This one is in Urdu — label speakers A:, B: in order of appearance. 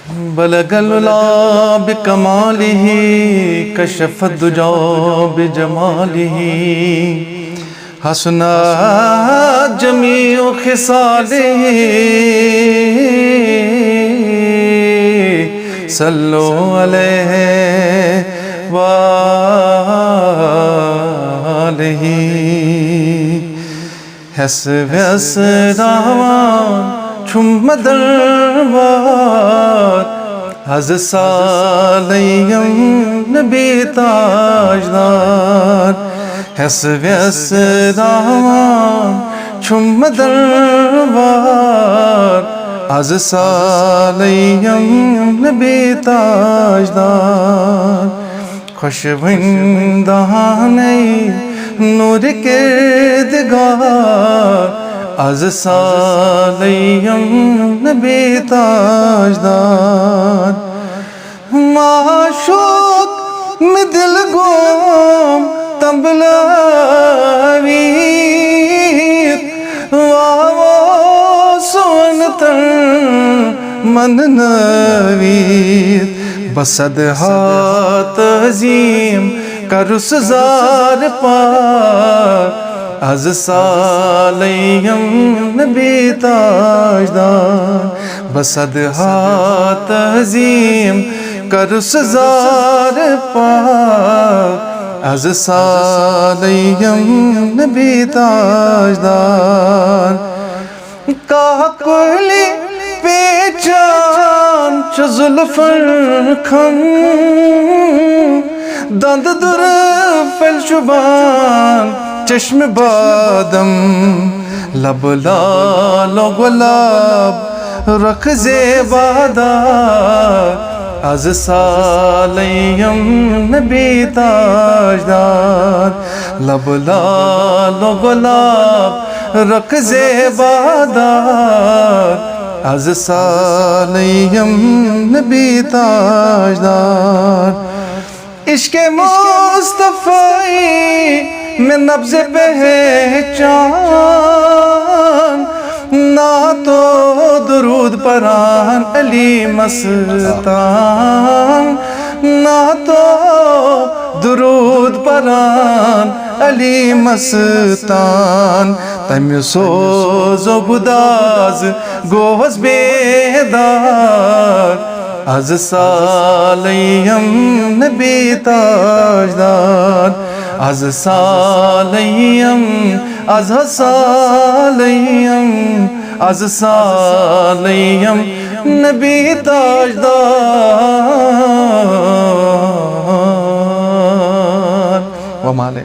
A: بلغ العلا بکمالہ کشف الدجا بجمالہ حسنات جمیع خصالہ صلو علیہ وآلہ حس ویس راوان چھم دروار حض سالیم نبی تاجدار حس ویس راوان چھم دروار حض سالیم نبی تاجدار خوشبندہانی نور کردگار از سالیم نبی تاجدار معشوق میں دل گم تنبلاوید واو سونتر من نوید بصدہات عظیم کرس زار پار از سالیم نبی تاجدار بصدہات عظیم کرس زار پار از سالیم نبی تاجدار کاکلی پیچان چو زلفر کھم دند در فل شبان چشم بادم لب لال و گلاب رکھ زیبادار از سالیم نبی تاجدار لب لال و گلاب رکھ زیبادار از سالیم نبی تاجدار عشق مصطفی میں نبض پہچان نہ تو درود پران علی مستان نہ تو درود پران علی مستان تمی سوز و گداز گوز بیدار از سالیم نبی تاجدار از سالیم از سالیم از سالیم نبی تاجدار وما علیہ